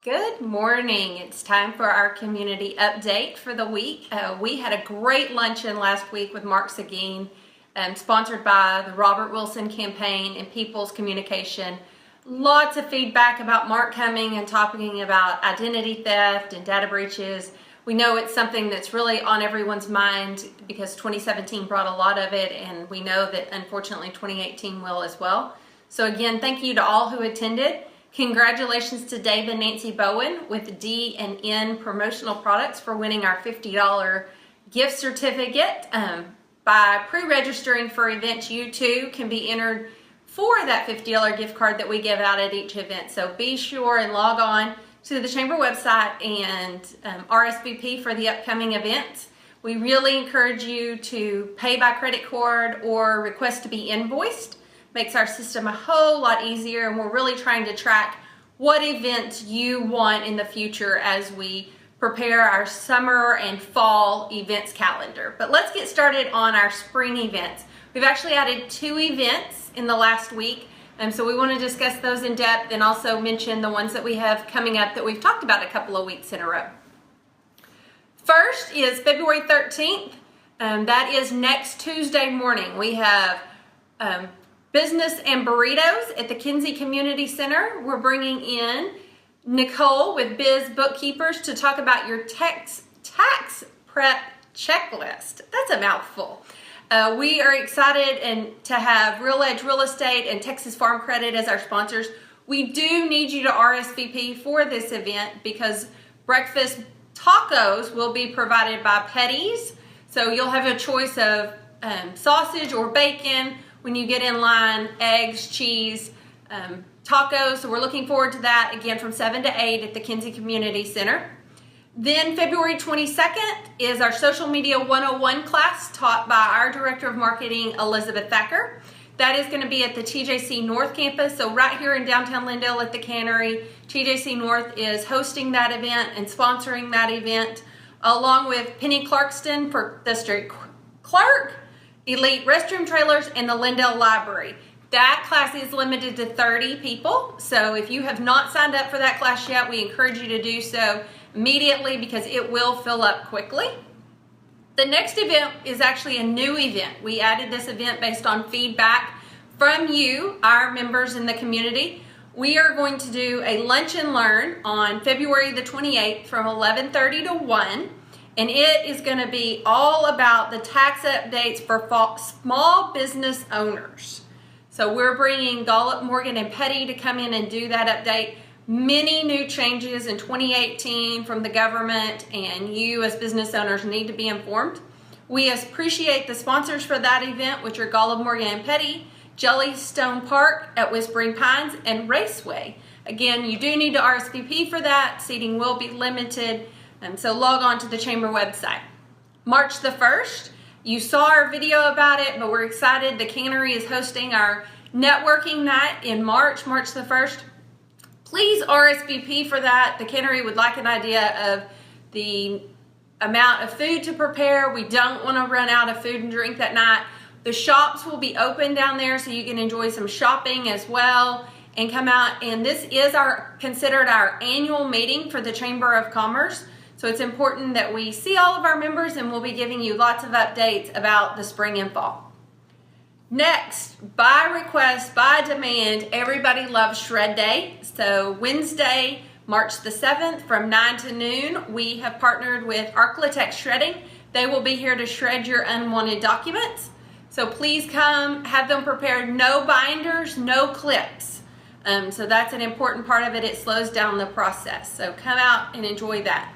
Good morning. It's time for our community update for the week. We had a great luncheon last week with Mark Seguin, sponsored by the Robert Wilson campaign and People's Communication. Lots of feedback about Mark coming and talking about identity theft and data breaches. We know it's something that's really on everyone's mind because 2017 brought a lot of it, and we know that unfortunately 2018 will as well. So again, thank you to all who attended. Congratulations to Dave and Nancy Bowen with D&N Promotional Products for winning our $50 gift certificate. By pre-registering for events, you too can be entered for that $50 gift card that we give out at each event. So be sure and log on to the Chamber website and RSVP for the upcoming events. We really encourage you to pay by credit card or request to be invoiced. Makes our system a whole lot easier, and we're really trying to track what events you want in the future as we prepare our summer and fall events calendar. But let's get started on our spring events. We've actually added 2 events in the last week, so we want to discuss those in depth and also mention the ones that we have coming up that we've talked about a couple of weeks in a row. First is February 13th. That is next Tuesday morning. We have Business and Burritos at the Kinsey Community Center. We're bringing in Nicole with Biz Bookkeepers to talk about your tax prep checklist. That's a mouthful. We are excited to have Real Edge Real Estate and Texas Farm Credit as our sponsors. We do need you to RSVP for this event because breakfast tacos will be provided by Petty's. So you'll have a choice of sausage or bacon. When you get in line, eggs, cheese, tacos. So we're looking forward to that, again, from 7 to 8 at the Kinsey Community Center. Then February 22nd is our Social Media 101 class taught by our Director of Marketing, Elizabeth Thacker. That is going to be at the TJC North campus, so right here in downtown Lindale at the Cannery. TJC North is hosting that event and sponsoring that event, along with Penny Clarkston for District Clerk, Elite Restroom Trailers, and the Lindale Library. That class is limited to 30 people, so if you have not signed up for that class yet, we encourage you to do so immediately because it will fill up quickly. The next event is actually a new event. We added this event based on feedback from you, our members in the community. We are going to do a Lunch and Learn on February the 28th from 11:30 to 1. And it is going to be all about the tax updates for small business owners. So we're bringing Gallup, Morgan, and Petty to come in and do that update. Many new changes in 2018 from the government, and you as business owners need to be informed. We appreciate the sponsors for that event, which are Gallup, Morgan, and Petty, Jellystone Park at Whispering Pines, and Raceway. Again, you do need to RSVP for that. Seating will be limited. So log on to the Chamber website. March the 1st, you saw our video about it, but we're excited. The Cannery is hosting our networking night in March the 1st. Please RSVP for that. The Cannery would like an idea of the amount of food to prepare. We don't want to run out of food and drink that night. The shops will be open down there so you can enjoy some shopping as well and come out. And this is considered our annual meeting for the Chamber of Commerce. So it's important that we see all of our members, and we'll be giving you lots of updates about the spring and fall. Next, by request, by demand, everybody loves Shred Day. So Wednesday, March the 7th from 9 to noon, we have partnered with Arclitect Shredding. They will be here to shred your unwanted documents. So please come, have them prepared. No binders, no clips. So that's an important part of it. It slows down the process. So come out and enjoy that.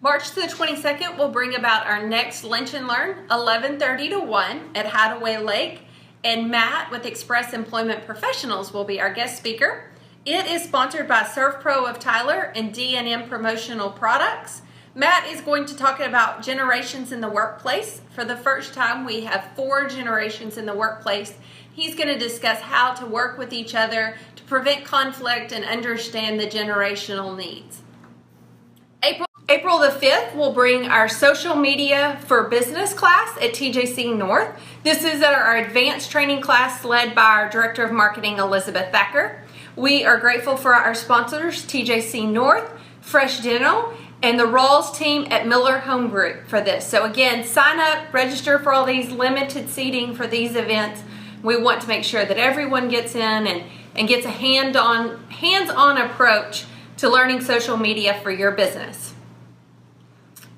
March the 22nd will bring about our next Lynch Learn, 11:30 to 1 at Hideaway Lake, and Matt with Express Employment Professionals will be our guest speaker. It is sponsored by ServPro of Tyler and D&M Promotional Products. Matt is going to talk about generations in the workplace. For the first time, we have 4 generations in the workplace. He's going to discuss how to work with each other to prevent conflict and understand the generational needs. April the 5th, we'll bring our Social Media for Business class at TJC North. This is our advanced training class led by our Director of Marketing, Elizabeth Thacker. We are grateful for our sponsors, TJC North, Fresh Dental, and the Rawls team at Miller Home Group for this. So again, sign up, register for all these limited seating for these events. We want to make sure that everyone gets in and gets a hands-on approach to learning social media for your business.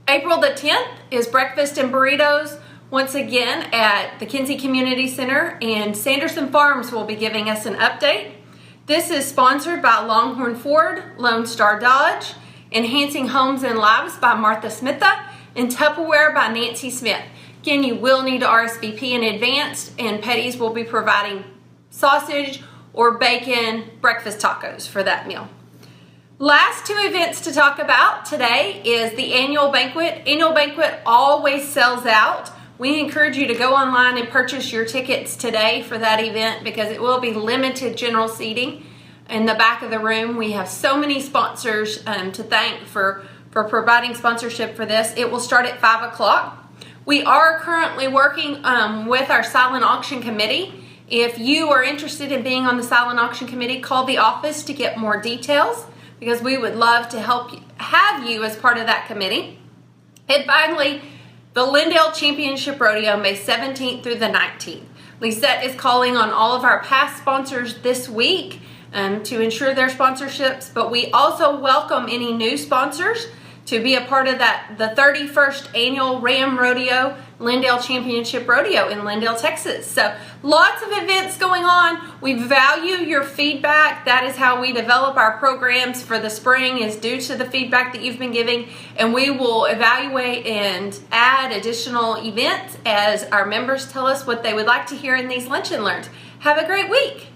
April the 10th is Breakfast and Burritos once again at the Kinsey Community Center, and Sanderson Farms will be giving us an update. This is sponsored by Longhorn Ford, Lone Star Dodge, Enhancing Homes and Lives by Martha Smitha, and Tupperware by Nancy Smith. Again, you will need to RSVP in advance, and Petty's will be providing sausage or bacon breakfast tacos for that meal. Last two events to talk about today is the annual banquet. Annual banquet always sells out. We encourage you to go online and purchase your tickets today for that event because it will be limited general seating. In the back of the room, we have so many sponsors to thank for providing sponsorship for this. It will start at 5 o'clock. We are currently working with our silent auction committee. If you are interested in being on the silent auction committee, call the office to get more details because we would love to have you as part of that committee. And finally, the Lindale Championship Rodeo, May 17th through the 19th. Lisette is calling on all of our past sponsors this week to ensure their sponsorships, but we also welcome any new sponsors to be a part of the 31st annual Ram Rodeo Lindale Championship Rodeo in Lindale, Texas. So lots of events going on. We value your feedback. That is how we develop our programs for the spring, is due to the feedback that you've been giving, and we will evaluate and add additional events as our members tell us what they would like to hear in these Lunch and Learns. Have a great week.